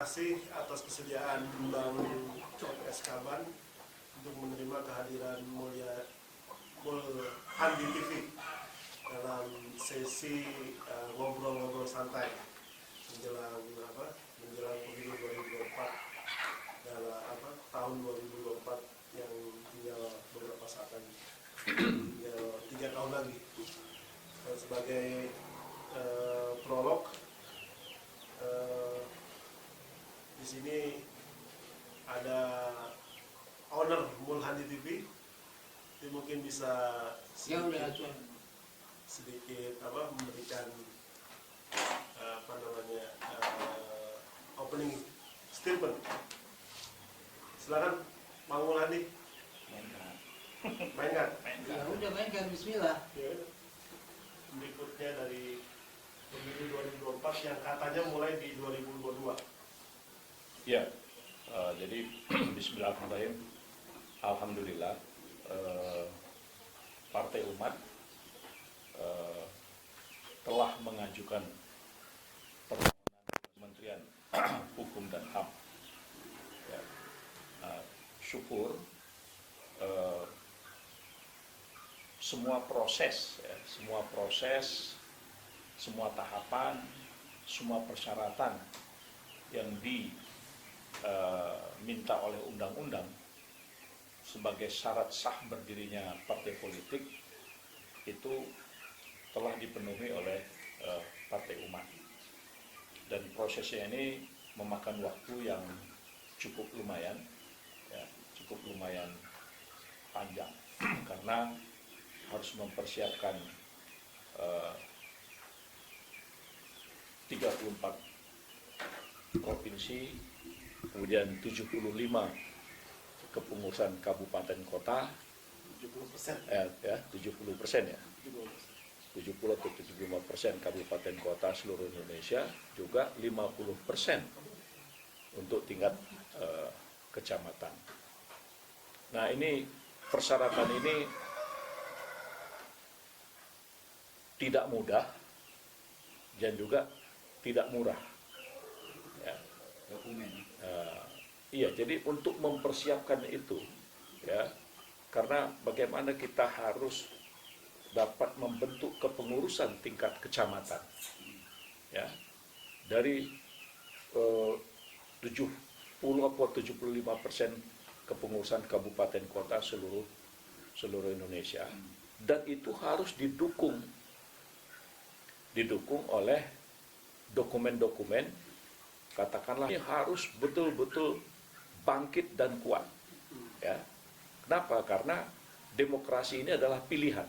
Terima kasih atas kesediaan Bang PS Kaban untuk menerima kehadiran mulia Handi TV dalam sesi ngobrol-ngobrol santai menjelang pemilu 2024 dalam tahun 2024 yang tinggal beberapa saat lagi, tinggal 3 tahun lagi. Dan sebagai prolog, di sini ada owner Mulhandi TV, dia mungkin bisa sedikit memberikan opening statement. Silakan Bang Mulhandi. Mainkan. Ya udah mainkan, Bismillah. Ya. Berikutnya dari pemilu 2024 yang katanya mulai di 2022. Ya, jadi Bismillahirrahmanirrahim. Alhamdulillah, Partai Umat telah mengajukan permohonan Kementerian Hukum dan HAM. Ya, syukur semua proses, semua tahapan, semua persyaratan yang diminta oleh undang-undang sebagai syarat sah berdirinya partai politik itu telah dipenuhi oleh Partai Umat, dan prosesnya ini memakan waktu yang cukup lumayan panjang karena harus mempersiapkan 34 provinsi, kemudian 75 kepengurusan kabupaten kota, 70%. 70% ya, 70 atau 75% kabupaten kota seluruh Indonesia, juga 50% untuk tingkat kecamatan. Nah, ini persyaratan ini tidak mudah dan juga tidak murah. Ya. Iya, jadi untuk mempersiapkan itu, ya, karena bagaimana kita harus dapat membentuk kepengurusan tingkat kecamatan, ya, dari 70 atau 75% kepengurusan kabupaten kota seluruh Indonesia, dan itu harus didukung oleh dokumen-dokumen, katakanlah ini harus betul-betul bangkit dan kuat. Ya. Kenapa? Karena demokrasi ini adalah pilihan.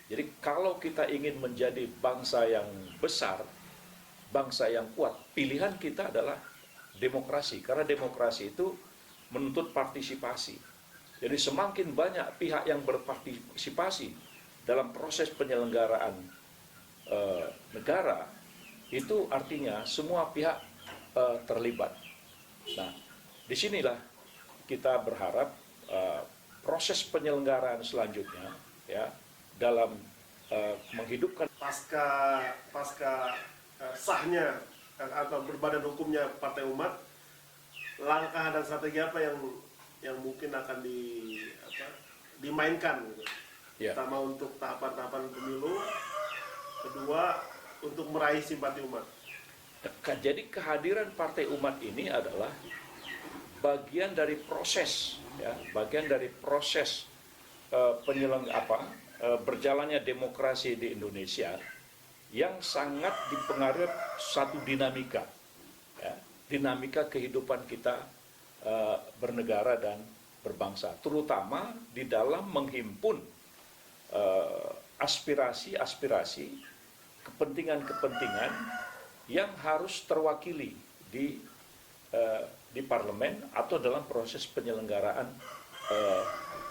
Jadi kalau kita ingin menjadi bangsa yang besar, bangsa yang kuat, pilihan kita adalah demokrasi. Karena demokrasi itu menuntut partisipasi. Jadi semakin banyak pihak yang berpartisipasi dalam proses penyelenggaraan negara, itu artinya semua pihak terlibat. Nah, disinilah kita berharap proses penyelenggaraan selanjutnya, ya, dalam menghidupkan pasca sahnya atau berbadan hukumnya Partai Umat, langkah dan strategi apa yang mungkin akan dimainkan gitu. Ya. Pertama untuk tahapan-tahapan pemilu, kedua untuk meraih simpati umat. Jadi kehadiran Partai Umat ini adalah bagian dari proses, ya, bagian dari proses berjalannya demokrasi di Indonesia yang sangat dipengaruhi satu dinamika, ya, dinamika kehidupan kita bernegara dan berbangsa, terutama di dalam menghimpun aspirasi-aspirasi, kepentingan-kepentingan yang harus terwakili di parlemen atau dalam proses penyelenggaraan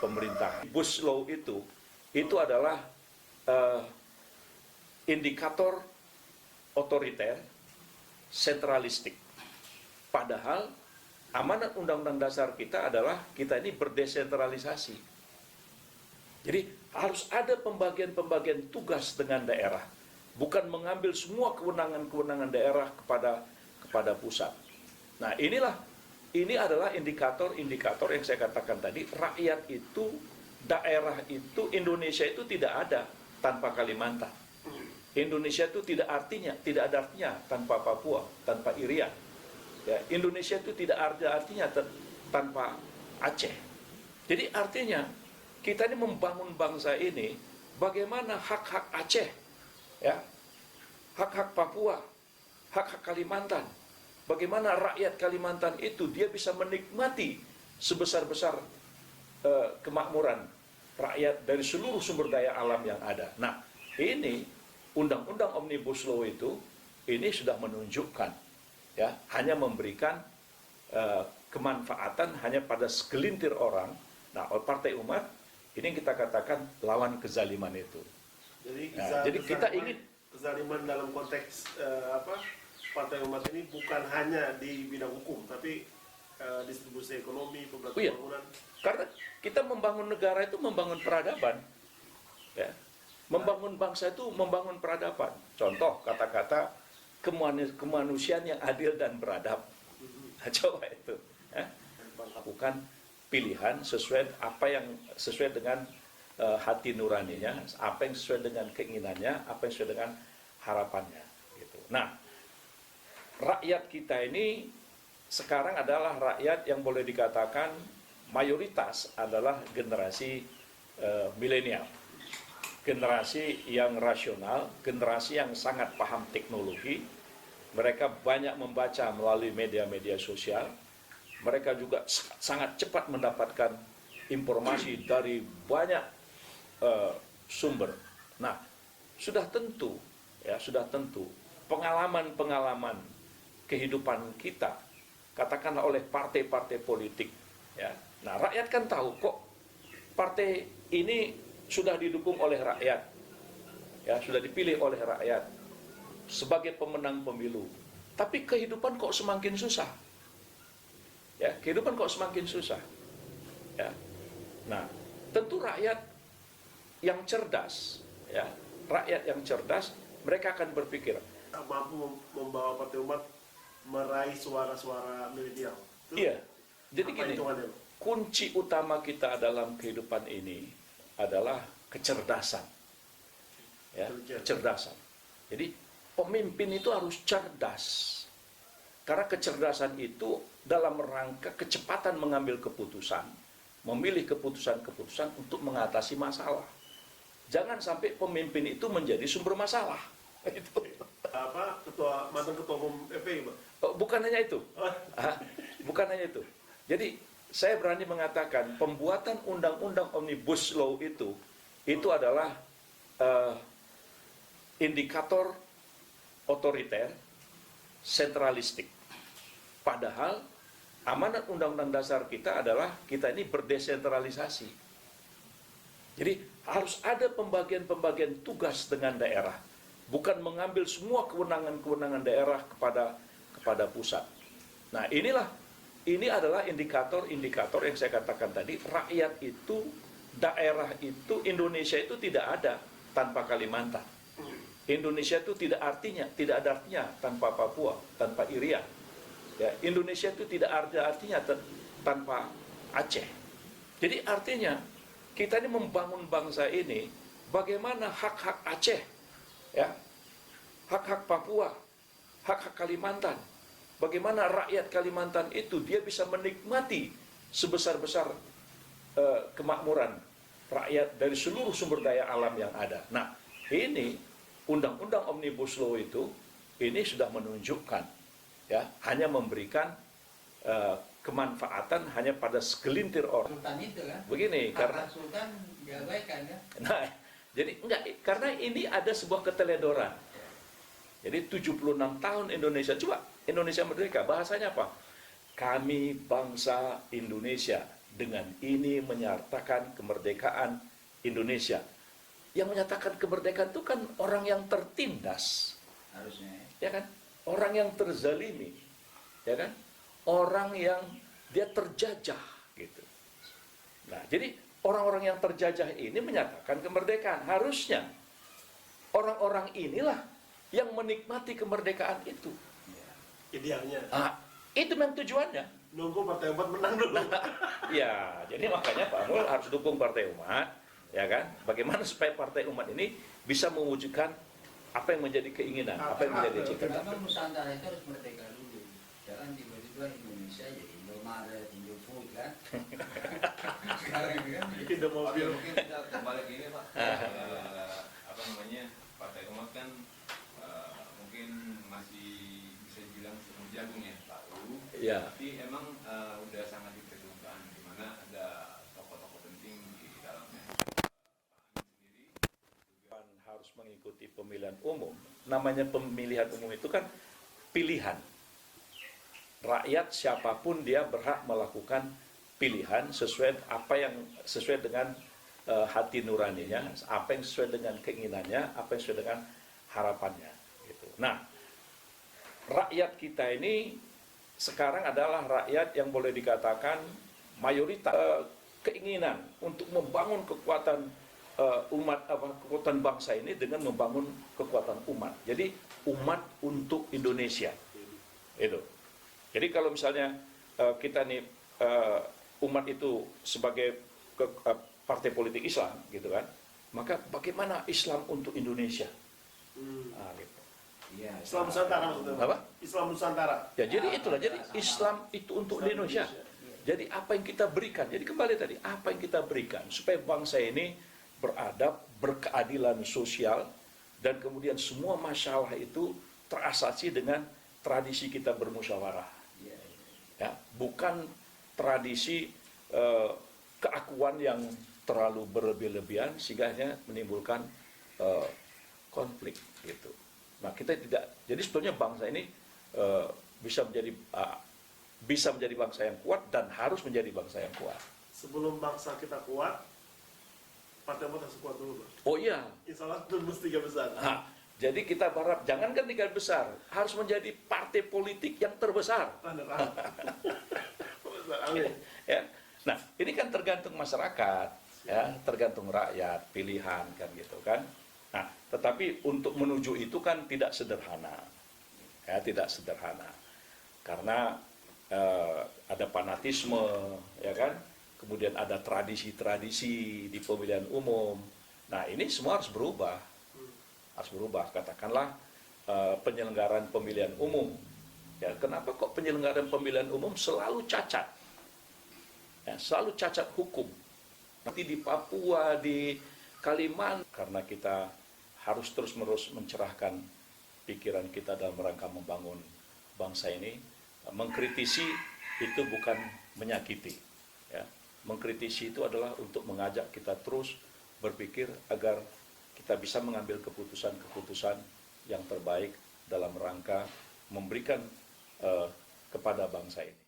pemerintah. Bush Law itu adalah indikator otoriter, sentralistik. Padahal amanat Undang-Undang Dasar kita adalah kita ini berdesentralisasi. Jadi harus ada pembagian-pembagian tugas dengan daerah, bukan mengambil semua kewenangan-kewenangan daerah kepada pusat. Nah, ini adalah indikator-indikator yang saya katakan tadi, rakyat itu, daerah itu, Indonesia itu tidak ada tanpa Kalimantan. Indonesia itu tidak ada artinya tanpa Papua, tanpa Irian. Ya, Indonesia itu tidak ada artinya tanpa Aceh. Jadi artinya kita ini membangun bangsa ini, bagaimana hak-hak Aceh, ya, hak-hak Papua, hak-hak Kalimantan. Bagaimana rakyat Kalimantan itu dia bisa menikmati sebesar-besar kemakmuran rakyat dari seluruh sumber daya alam yang ada. Nah, ini Undang-Undang Omnibus Law itu ini sudah menunjukkan, ya, hanya memberikan kemanfaatan hanya pada segelintir orang. Nah, oleh Partai Umat ini kita katakan lawan kezaliman itu. Jadi kita ingin kezaliman dalam konteks Partai Umat ini bukan hanya di bidang hukum, tapi distribusi ekonomi, pembangunan. Karena kita membangun negara itu membangun peradaban, ya. Membangun bangsa itu membangun peradaban. Contoh kata-kata kemanusiaan yang adil dan beradab. Nah, coba itu, ya. Lakukan pilihan sesuai dengan hati nuraninya, apa yang sesuai dengan keinginannya, apa yang sesuai dengan harapannya. Gitu. Nah, rakyat kita ini sekarang adalah rakyat yang boleh dikatakan mayoritas adalah generasi milenial, generasi yang rasional, generasi yang sangat paham teknologi. Mereka banyak membaca melalui media-media sosial. Mereka juga sangat cepat mendapatkan informasi dari banyak sumber. Nah, sudah tentu pengalaman-pengalaman kehidupan kita, katakanlah oleh partai-partai politik, ya. Nah, rakyat kan tahu kok partai ini sudah didukung oleh rakyat, ya, sudah dipilih oleh rakyat sebagai pemenang pemilu. Tapi kehidupan kok semakin susah, ya, kehidupan kok semakin susah, ya. Nah, tentu rakyat yang cerdas, ya, rakyat yang cerdas, mereka akan berpikir mampu membawa Partai Umat meraih suara-suara milenial. Iya. Jadi apa gini, hitungannya? kunci utama kita dalam kehidupan ini adalah kecerdasan. Ya, kecerdasan. Jadi pemimpin itu harus cerdas. Karena kecerdasan itu dalam rangka kecepatan mengambil keputusan, memilih keputusan-keputusan untuk mengatasi masalah. Jangan sampai pemimpin itu menjadi sumber masalah. Itu. Mantan ketua umum FPI, Pak? Bukan hanya itu. Bukan hanya itu. Jadi saya berani mengatakan pembuatan undang-undang Omnibus Law itu adalah indikator otoriter, sentralistik. Padahal amanat Undang-Undang Dasar kita adalah kita ini berdesentralisasi. Jadi harus ada pembagian-pembagian tugas dengan daerah, bukan mengambil semua kewenangan-kewenangan daerah kepada pusat. Nah, ini adalah indikator-indikator yang saya katakan tadi, rakyat itu, daerah itu, Indonesia itu tidak ada tanpa Kalimantan. Indonesia itu tidak ada artinya tanpa Papua, tanpa Irian. Ya, Indonesia itu tidak ada artinya tanpa Aceh. Jadi artinya kita ini membangun bangsa ini, bagaimana hak-hak Aceh, ya, hak-hak Papua, hak-hak Kalimantan, bagaimana rakyat Kalimantan itu dia bisa menikmati sebesar-besar kemakmuran rakyat dari seluruh sumber daya alam yang ada. Nah, ini Undang-Undang Omnibus Law itu ini sudah menunjukkan, ya, hanya memberikan kemanfaatan hanya pada segelintir orang. Sultan itu kan. Begini, karena Sultan diabaikan kan. nah, jadi enggak, karena ini ada sebuah keteledoran. Jadi 76 tahun Indonesia, coba Indonesia merdeka, bahasanya apa? Kami bangsa Indonesia, dengan ini menyatakan kemerdekaan Indonesia. Yang menyatakan kemerdekaan itu kan orang yang tertindas, Harusnya. ya kan? Orang yang terzalimi, ya kan? Orang yang dia terjajah, gitu. Nah, jadi orang-orang yang terjajah ini menyatakan kemerdekaan. Harusnya orang-orang inilah yang menikmati kemerdekaan itu. Idealnya. Itu memang tujuannya. Nunggu Partai Umat menang dulu. Ya, jadi makanya Pak Mul harus dukung Partai Umat, ya kan? Bagaimana supaya Partai Umat ini bisa mewujudkan apa yang menjadi keinginan, apa yang menjadi cita-cita. Memang Nusantara itu harus merdeka dulu. Jangan tiba-tiba Indonesia jadi Indomaret, Indofood kan. Sekarang ini kan Indomobil. Mungkin kita kembali ke ini Pak. Apa namanya, Partai Umat kan mungkin masih bisa dibilang sebelum jagung ya, baru. Ya. Tapi emang udah sangat diperhitungkan, di mana ada tokoh-tokoh penting di dalamnya. Pak Anies sendiri juga Harus mengikuti pemilihan umum. Namanya pemilihan umum itu kan pilihan. Rakyat siapapun dia berhak melakukan pilihan sesuai dengan hati nuraninya, apa yang sesuai dengan keinginannya, apa yang sesuai dengan harapannya. Gitu. Nah, rakyat kita ini sekarang adalah rakyat yang boleh dikatakan mayoritas keinginan untuk membangun kekuatan kekuatan bangsa ini dengan membangun kekuatan umat. Jadi umat untuk Indonesia. Itu. Jadi kalau misalnya kita nih umat itu sebagai partai politik Islam, gitu kan, maka bagaimana Islam untuk Indonesia? Nah, gitu. Iya. Islam Nusantara maksudnya. Apa? Islam Nusantara. Ya, jadi itulah. Jadi Islam itu untuk Indonesia. Jadi apa yang kita berikan? Jadi kembali tadi, apa yang kita berikan supaya bangsa ini beradab, berkeadilan sosial, dan kemudian semua masalah itu terasasi dengan tradisi kita bermusyawarah. Ya, bukan tradisi keakuan yang terlalu berlebih-lebihan sehingga menimbulkan konflik gitu. Nah, kita tidak. Jadi sebetulnya bangsa ini bisa menjadi bangsa yang kuat dan harus menjadi bangsa yang kuat. Sebelum bangsa kita kuat, Partai Umat harus kuat dulu, Bang. Oh iya. Insya Allah tembus 3 besar. Nah, jadi kita berharap jangankan 3 besar, harus menjadi partai politik yang terbesar. Amin. Ya. Nah, ini kan tergantung masyarakat, ya, tergantung rakyat, pilihan kan gitu kan. Nah, tetapi untuk menuju itu kan tidak sederhana. Ya, tidak sederhana. Karena ada fanatisme, ya kan? Kemudian ada tradisi-tradisi di pemilihan umum. Nah, ini semua harus berubah. Harus berubah. Katakanlah penyelenggaraan pemilihan umum. Ya, kenapa kok penyelenggaraan pemilihan umum selalu cacat? Ya, selalu cacat hukum. Nanti di Papua, di Kalimantan, karena kita harus terus-menerus mencerahkan pikiran kita dalam rangka membangun bangsa ini. Mengkritisi itu bukan menyakiti. Ya. Mengkritisi itu adalah untuk mengajak kita terus berpikir agar kita bisa mengambil keputusan-keputusan yang terbaik dalam rangka memberikan kepada bangsa ini.